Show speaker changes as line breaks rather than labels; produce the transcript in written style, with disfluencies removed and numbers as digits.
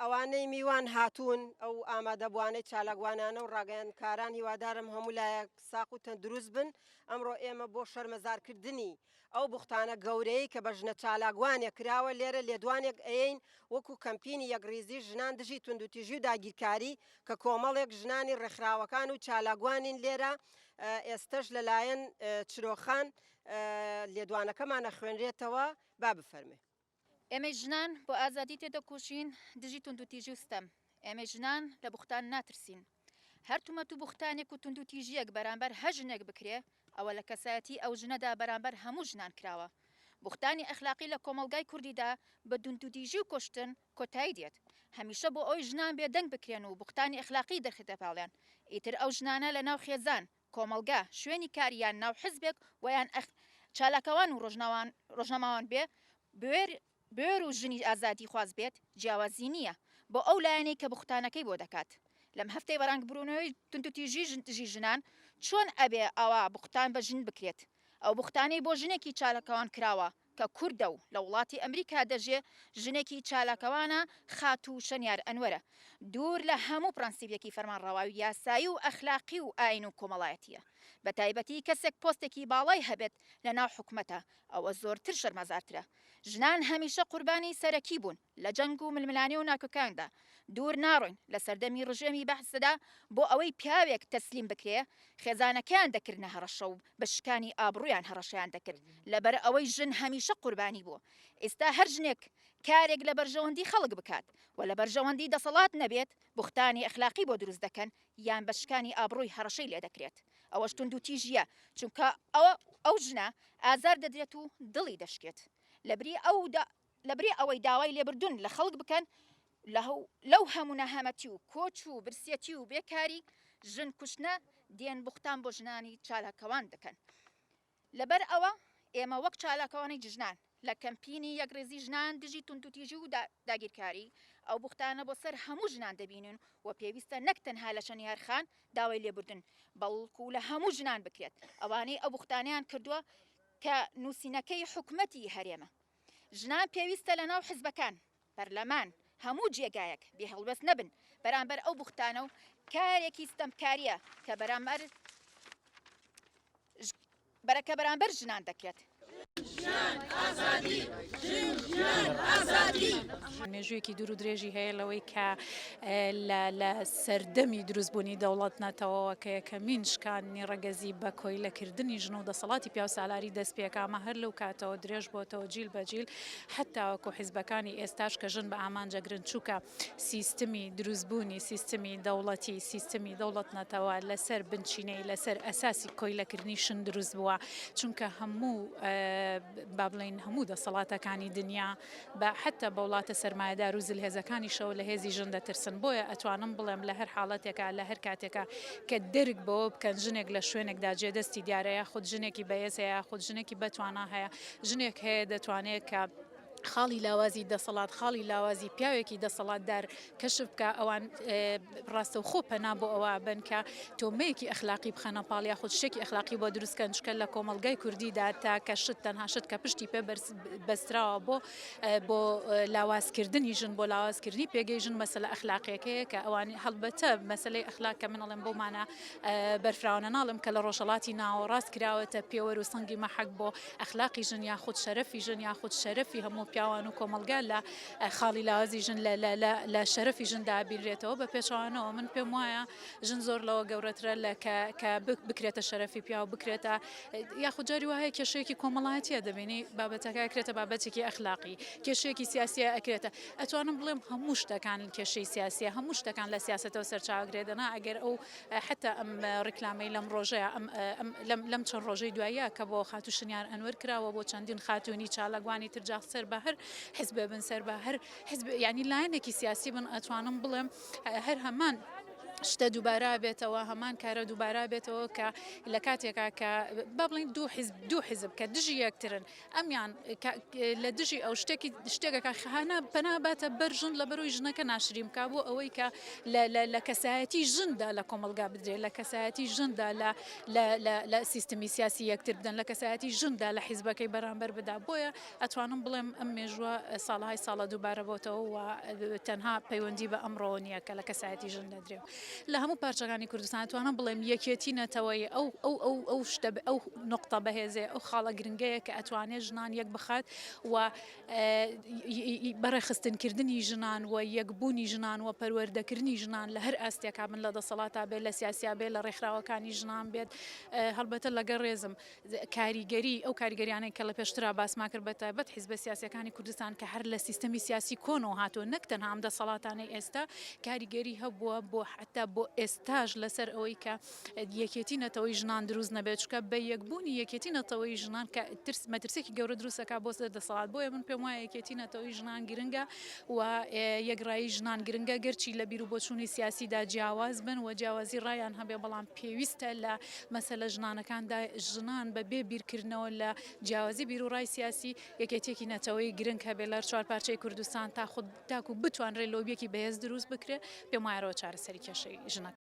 ئەوانەی میوان هاتوون ئەو ئامادەبوانەی چالاکوانانە و ڕاگەیاندکاران هیوادارم هەموو لایەک ساق و تەندروست بن. ئەمڕۆ ئێمە بۆ شەرمەزارکردنی ئەو بوختانە گەورەی کە بە ژنە چالاکوانێ کراوە لێرە لێدوانێک ئەین وەکو کەمپینی یەکریزی ژنان دژی توندوتیژی و داگیرکاری کە کۆمەڵێک ژنانی ڕێکخراوەکان و چالاکوانین لێرە ئێستش لەلایەن چرۆخان لێدوانەکەمانە خوێنرێتەوە با بفەرمێ.
ئێمە ژنان بۆ ئازادی تێدەکوژین دژی توندوتیژی وستەم ئێمە ژنان لە بوختان ناترسین هەر تومەت و بوختانێک و توندوتیژیەک بەرامبەر هەر ژنێک بکرێ ئەوە لە کەسایەتی ئەو ژنەدا بەرامبەر هەموو ژنان کراوە بوختانی ئەخلاقی لە کۆمەلگای کوردیدا بە توندوتیژی و کوشتن کۆتایی دێت هەمیشە بۆ ئەوی ژنان بێدەنگ بکرێن و بوختانی ئەخلاقی دەرخێتە پاڵیان ئیتر ئەو ژنانە لە ناو خێزان کۆمەلگا شوێنی کاریان ناو حزبێک ویان چالاکەوان و ڕۆژنامەوان بێ بێر و ژنی ئازادی خواز بێت جیاوازی نییە بۆ ئەو لایەنەی کە بوختانەکەی بۆ دەکات لەم هەفتەی بەڕانگبوونەوەی توندوتیژی ژنان چۆن ئەبێ ئەوە بوختان بە ژن بکرێت ئەو بوختانەی بۆ ژنێکی چالاکەوان کراوە کە کووردە و لە وڵاتی ئەمریکا دەژێ ژنێکی چالاکەوانە خات و شەنیار ئەنوەرە دوور لە هەموو پرەنسیپێکی فەرمانڕەواوی یاسایی و ئەخلاقی و ئاین و کۆمەڵایەتیە بە تایبەتی کەسێک پۆستێکی باڵای هەبێت لە ناو حکومەتە ئەوە زۆرتر شەرمەزارترە ژنان هەمیشە قوربانی سەرەکی بوون لە جەنگ و ململانی و ناکۆکاندا دوور ناڕۆین لە سەردەمی ڕژێمی بەحسدا بۆ ئەوەی پیاوێک تەسلیم بکرێ خێزانەکەیان دەکردنە هەڕەشە و بە شکانی ئابڕویان هەڕەشیان دەکرد لەبەر ئەوەی ژن هەمیشە قوربانی بوو ئێستا هەر ژنێک کارێک لە بەرژەوەندی خەڵک بکات و لە بەرژەوەندی دەسەڵات نەبێت بوختانی ئەخلاقی بۆ دروست دەکەن یان بە شکانی ئابڕووی هەڕەشەی لێ دەکرێت ئەوەش توندوتیژیە چونکە ئەو ژنە ئازار دەدرێت و دڵی دەشکێت لەبری ئەوەی داوای لێبردون لە خەڵک بکەن لەو هەموو نەهامەتی و کۆچ و برسێتی و بێکاری ژن کوشتنە دێن بوختان بۆ ژنانی چالاکەوان دەکەن لەبەر ئەوە ئێمە وەک چالاکەوانی ژنان لە کەمپینی یەکڕێزی ژنان دژی توندوتیژی و داگیرکاری ئەو بوختانە بۆ سەر هەموو ژنان دەبینن و پێویستە نەک تەنها لە شەنیارخان داوای لێبوردن بەڵکو لە هەموو ژنان بکرێت ئەوانەی ئەو بوختانیان کردووە کە نووسینەکەی حکومەتی هەرێمە ژنان پێویستە لە ناو حزبەکان بەرلەمان هەموو جێگایەک بێ هەڵبەست نەبن بەرامبەر ئەو بوختانە و کارێکی ستەمکاریە کە بەرامبەر ژنان دەکرێت.
مێژوویەکی دوور و درێژی هەیە لەوەی کە لە سەردەمی دروستبوونی دەوڵەت نەتەوەەوە کە یەکەمین شکانی ڕەگەزی بە کۆیلەکردنی ژن و دەسەڵاتی پیا و سالاری دەست پێکامە هەر لەو کاتەوە درێژ بۆتەوە جیل بەجیل حتا وەکو حیزبەکانی ئێستاش کە ژن بە ئامانجە گرنگچووکە سیستمی دروستبوونی سیستمی دەوڵەتی سیستمی دەوڵەت نەتەوە لەسەر بنچینەی لەسەر ئەساسی کۆیلەکردنی شن دروست بووە چونکە هەموو با بڵین هەموو دەسەڵاتەکانی دنیا بە حتا بە وڵاتە سەرمایه‌دار و زلهێزەکانی شەو لە هێزی ژن دەترسن بۆیە ئەتوانم بڵێم لە هەر حاڵەتێکە لە هەر کاتێکە کە دەرگ بەوە بکەن ژنێک لە شوێنێکدا جێدەستی دیارەیە خود ژنێکی بەهێز هەیە خود ژنێکی بەتوانە هەیە ژنێک هەیە دەتوانێت کە خاڵی لاوازی دەسەڵات خاڵی لاوازی پیاوێکی دەسەڵاتدار کەشف بکە ئەوان ڕاستە و خۆ پەنا بۆ ئەوە بن کە تۆمەیەکی ئەخلاقی بخەنە پاڵ یا خود شتێکی ئەخلاقی بۆ دروستکەن چکە لە کۆمەلگای کوردیدا تا کە شت تەنها شت کە پشتی پێ بەستراوە بۆ لاوازکردنی ژن بۆ لاوازکردنی پێگەی ژن مەسەلە ئەخلاقیەکەیە کە ئەوانی هەڵبەتە مەسەلەی ئەخلاق کە من ئەڵێم بۆمانە بەرفراونە ناڵم کە لە ڕۆژهەڵاتی ناوەڕاست کراوەتە پێوەر و سەنگی مەحەک بۆ ئەخلاقی ژن یا خود شەرەفی ژن یا خود شەرەفی هەموو پیاوان و کۆمەلگا لە خاڵی لاوازی ژن لە شەرەفی ژندا بیرێتەوە بە پێچوانەوە من پێم وایە ژن زۆر لەوە گەورەترە لە کە بکرێتە شەرەفی پیا و بکرێتە یاخود جاری وایە کێشەیەکی کۆمەڵایەتیە دەبینی بابەتەکە ئەکرێتە بابەتێکی ئەخلاقی کێشەیەکی سیاسیە ئەکرێتە ئەتوانم بڵێم هەموو شتەکان کێشەی سیاسیە هەموو شتەکان لە سیاسەتەوە سەرچاوەگرێدەنا ئەگەر ئەو حتا ئەم ڕیکلامەی لەم ڕۆژەیە لەم چەند ڕۆژەی دواییە کە بۆ خاتو شنیار ئەنوەر کراوە بۆ چەندین خاتوونی چالاکوانی ترجاق سەر بە هەر حزب بن سەر بە هەر حزب ینی لایەنێکی سیاسی بن ئەتوانم بڵێم هەر هەمان شتە دووبارە بێتەوە هەمان کارە دووبارە بێتەوە کە لە کاتێکا کە با بڵین دوو حیزب کە دژی یەکترن ئەمیان لە دژی ئەو شتێکەکە خانە پەناباتە بەرژن لە بەرۆی ژنەکە ناشریم کا بۆ ئەوەی کە لە کەسایەتی ژندا لە کۆمەلگا بدرێت لە کەسایەتی ژندا لە سیستمی سیاسی یەکتر بدەن لە کەسایەتی ژندا لە حیزبەکەی بەرامبەر بدا بۆیە ئەتوانم بڵێم ئەم مێژووە ساڵهای ساڵە دووبارە بۆتەوە و تەنها پەیوەندی بە ئەمڕۆ نییە کە لە کەسایەتی ژن دەدرێ لە هەموو پارچەکانی کوردستان توانم بڵێم یەکێتی نەتەوەی ئەو شتە ئەو نقطە بەهێزێ ئەو خاڵە گرنگەیە کە ئەتوانێت ژنان یەک بخات و بەڕێخستنکردنی ژنان و یەکبوونی ژنان و پەروەردەکردنی ژنان لە هەر ئاستێکا بن لە دەسەڵاتا بێت لە سیاسیا بێت لە ڕێکخراوەکانی ژنان بێت هەڵبەتە لەگەڵ ڕێزم کاریگەری ئەو کاریگەریانەی کە لە پێشترا باسما کرد بە تایبەت حیزبە سیاسیەکانی کوردستان کە هەر لە سیستەمی سیاسی کۆنەوە هاتووە نەک تەنها ئەم دەسەڵاتانەی ئێستا کاریگەری هەبووە بۆ حتا بۆ ئێستاژ لەسەر ئەوەی کە یەکێتی نەتەوەی ژنان دروست نەبێت چکە بە یەکبوونی یەکێتی نەتەوەی ژنان کە مەترسێکی گەورە دروستەکە بۆ سەر دەسەڵات بۆیە من پێم وایە یەکێتی نەتەوەی ژنان گرنگە و یەکڕایی ژنان گرنگە گەرچی لە بیر و بۆچوونی سیاسیدا جیاواز بن و جیاوازی ڕایان هەبێ بەڵام پێویستە لە مەسەلە ژنانەکاندا ژنان بە بێ بیرکردنەوە لە جیاوازی بیر و ڕای سیاسی یەکێتێکی نەتەوەی گرنگ هەبێ لە چوار پارچەی کوردستان تاکو بتوانرێت لۆبیەکی بەهێز دروست بکرێت پێم وایەوە چارەسەری کێشەی ژنەکە